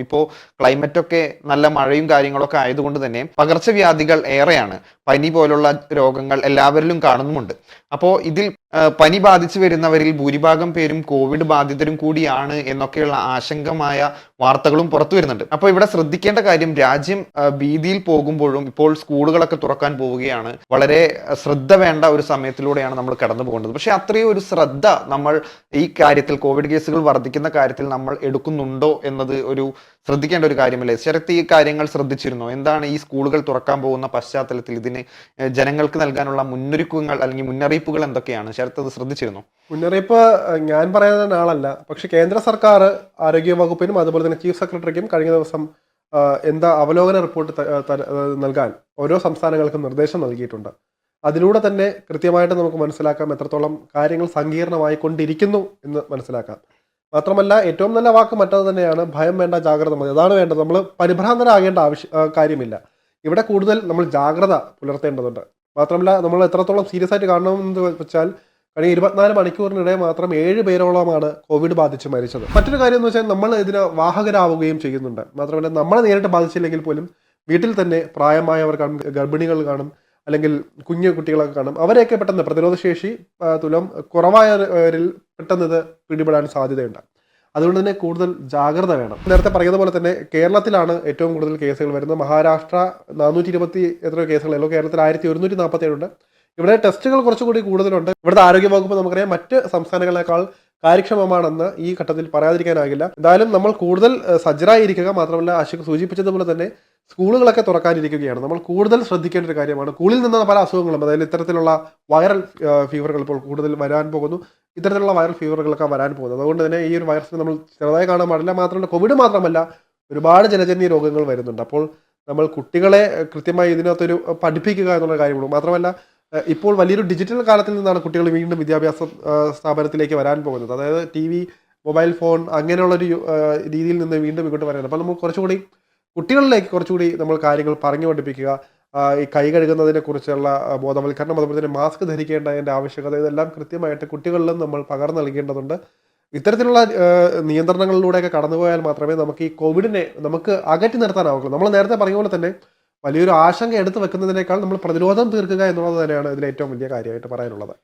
ഇപ്പോൾ ക്ലൈമറ്റൊക്കെ നല്ല മഴയും കാര്യങ്ങളൊക്കെ ആയതുകൊണ്ട് തന്നെ പകർച്ചവ്യാധികൾ ഏറെയാണ്. പനി പോലുള്ള രോഗങ്ങൾ എല്ലാവരിലും കാണുന്നുമുണ്ട്. അപ്പോൾ ഇതിൽ പനി ബാധിച്ചു വരുന്നവരിൽ ഭൂരിഭാഗം പേരും കോവിഡ് ബാധിതരും കൂടിയാണ് എന്നൊക്കെയുള്ള ആശങ്കമായ വാർത്തകളും പുറത്തു വരുന്നുണ്ട്. അപ്പോൾ ഇവിടെ ശ്രദ്ധിക്കേണ്ട കാര്യം, രാജ്യം ഭീതിയിൽ പോകുമ്പോഴും ഇപ്പോൾ സ്കൂളുകളൊക്കെ തുറക്കാൻ പോവുകയാണ്. വളരെ ശ്രദ്ധ വേണ്ട ഒരു സമയത്തിലൂടെയാണ് നമ്മൾ കടന്നു പോകേണ്ടത്. പക്ഷെ അത്രയും ഒരു ശ്രദ്ധ നമ്മൾ ഈ കാര്യത്തിൽ, കോവിഡ് കേസുകൾ വർദ്ധിക്കുന്ന കാര്യത്തിൽ നമ്മൾ എടുക്കുന്നുണ്ടോ എന്നത് ഒരു ശ്രദ്ധിക്കേണ്ട ഒരു കാര്യമല്ലേ? ശരത്ത്, ഈ കാര്യങ്ങൾ ശ്രദ്ധിച്ചിരുന്നോ? എന്താണ് ഈ സ്കൂളുകൾ തുറക്കാൻ പോകുന്ന പശ്ചാത്തലത്തിൽ ഇതിന് ജനങ്ങൾക്ക് നൽകാനുള്ള മുന്നൊരുക്കങ്ങൾ അല്ലെങ്കിൽ മുന്നറിയിപ്പുകൾ എന്തൊക്കെയാണ്? ശരത്ത്, അത് ശ്രദ്ധിച്ചിരുന്നോ? മുന്നറിയിപ്പ് ഞാൻ പറയുന്ന ആളല്ല, പക്ഷെ കേന്ദ്ര സർക്കാർ ആരോഗ്യ വകുപ്പിനും അതുപോലെ തന്നെ ചീഫ് സെക്രട്ടറിക്കും കഴിഞ്ഞ ദിവസം അവലോകന റിപ്പോർട്ട് നൽകാൻ ഓരോ സംസ്ഥാനങ്ങൾക്കും നിർദ്ദേശം നൽകിയിട്ടുണ്ട്. അതിലൂടെ തന്നെ കൃത്യമായിട്ട് നമുക്ക് മനസ്സിലാക്കാം എത്രത്തോളം കാര്യങ്ങൾ സങ്കീർണമായിക്കൊണ്ടിരിക്കുന്നു എന്ന് മനസ്സിലാക്കാം. മാത്രമല്ല, ഏറ്റവും നല്ല വാക്ക് മറ്റത് തന്നെയാണ്, ഭയം വേണ്ട, ജാഗ്രത മതി. അതാണ് വേണ്ടത്. നമ്മൾ പരിഭ്രാന്തരാകേണ്ട കാര്യമില്ല. ഇവിടെ കൂടുതൽ നമ്മൾ ജാഗ്രത പുലർത്തേണ്ടതുണ്ട്. മാത്രമല്ല, നമ്മൾ എത്രത്തോളം സീരിയസ് ആയിട്ട് കാണണമെന്ന് വെച്ചാൽ കഴിഞ്ഞ 24 മണിക്കൂറിനിടെ മാത്രം 7 പേരോളമാണ് കോവിഡ് ബാധിച്ച് മരിച്ചത്. മറ്റൊരു കാര്യം എന്ന് വെച്ചാൽ, നമ്മൾ ഇതിന് വാഹകരാവുകയും ചെയ്യുന്നുണ്ട്. മാത്രമല്ല, നമ്മളെ നേരിട്ട് ബാധിച്ചില്ലെങ്കിൽ പോലും വീട്ടിൽ തന്നെ പ്രായമായവർ കാണും, ഗർഭിണികൾ കാണും, അല്ലെങ്കിൽ കുഞ്ഞു കുട്ടികളൊക്കെ കാണും. അവരെയൊക്കെ പെട്ടെന്ന് പ്രതിരോധശേഷി തുലം കുറവായവരിൽ പെട്ടെന്ന് ഇത് പിടിപെടാൻ സാധ്യതയുണ്ട്. അതുകൊണ്ട് തന്നെ കൂടുതൽ ജാഗ്രത വേണം. നേരത്തെ പറയുന്ന പോലെ തന്നെ കേരളത്തിലാണ് ഏറ്റവും കൂടുതൽ കേസുകൾ വരുന്നത്. മഹാരാഷ്ട്ര 420 എത്രയോ കേസുകളല്ലോ, കേരളത്തിൽ 1147 ഉണ്ട്. ഇവിടെ ടെസ്റ്റുകൾ കുറച്ചുകൂടി കൂടുതലുണ്ട്. ഇവിടുത്തെ ആരോഗ്യവകുപ്പ് നമുക്കറിയാം മറ്റ് സംസ്ഥാനങ്ങളെക്കാൾ കാര്യക്ഷമമാണെന്ന് ഈ ഘട്ടത്തിൽ പറയാതിരിക്കാനാകില്ല. എന്തായാലും നമ്മൾ കൂടുതൽ സജ്ജരായിരിക്കുക. മാത്രമല്ല, അശോക് സൂചിപ്പിച്ചതുപോലെ തന്നെ സ്കൂളുകളൊക്കെ തുറക്കാനിരിക്കുകയാണ്. നമ്മൾ കൂടുതൽ ശ്രദ്ധിക്കേണ്ട ഒരു കാര്യമാണ്. സ്കൂളിൽ നിന്നുള്ള പല അസുഖങ്ങളും, അതായത് ഇത്തരത്തിലുള്ള വൈറൽ ഫീവറുകൾ ഇപ്പോൾ കൂടുതൽ വരാൻ പോകുന്നു. ഇത്തരത്തിലുള്ള വൈറൽ ഫീവറുകളൊക്കെ വരാൻ പോകുന്നു. അതുകൊണ്ട് തന്നെ ഈ ഒരു വൈറസിനെ നമ്മൾ ചെറുതായി കാണാൻ പാടില്ല. മാത്രമല്ല, കോവിഡ് മാത്രമല്ല, ഒരുപാട് ജലജന്യ രോഗങ്ങൾ വരുന്നുണ്ട്. അപ്പോൾ നമ്മൾ കുട്ടികളെ കൃത്യമായി ഇതിനകത്തൊരു പഠിപ്പിക്കുക എന്നുള്ള കാര്യമുള്ളൂ. മാത്രമല്ല, ഇപ്പോൾ വലിയൊരു ഡിജിറ്റൽ കാലത്തിൽ നിന്നാണ് കുട്ടികൾ വീണ്ടും വിദ്യാഭ്യാസ സ്ഥാപനത്തിലേക്ക് വരാൻ പോകുന്നത്. അതായത് TV, മൊബൈൽ ഫോൺ അങ്ങനെയുള്ളൊരു രീതിയിൽ നിന്ന് വീണ്ടും ഇങ്ങോട്ട് വരാൻ. അപ്പോൾ നമുക്ക് കുറച്ചുകൂടി കുട്ടികളിലേക്ക് കുറച്ചുകൂടി നമ്മൾ കാര്യങ്ങൾ പറഞ്ഞു പഠിപ്പിക്കുക. ഈ കൈ കഴുകുന്നതിനെ കുറിച്ചുള്ള ബോധവൽക്കരണം, അതുപോലെ തന്നെ മാസ്ക് ധരിക്കേണ്ടതിൻ്റെ ആവശ്യകത, ഇതെല്ലാം കൃത്യമായിട്ട് കുട്ടികളിലും നമ്മൾ പകർന്നു നൽകേണ്ടതുണ്ട്. ഇത്തരത്തിലുള്ള നിയന്ത്രണങ്ങളിലൂടെയൊക്കെ കടന്നുപോയാൽ മാത്രമേ നമുക്ക് ഈ കോവിഡിനെ നമുക്ക് അകറ്റി നിർത്താനാവുള്ളൂ. നമ്മൾ നേരത്തെ പറഞ്ഞ പോലെ തന്നെ വലിയൊരു ആശങ്ക എടുത്തു വെക്കുന്നതിനേക്കാൾ നമ്മൾ പ്രതിരോധം തീർക്കുക എന്നുള്ളത് തന്നെയാണ് ഇതിൽ ഏറ്റവും വലിയ കാര്യമായിട്ട് പറയാനുള്ളത്.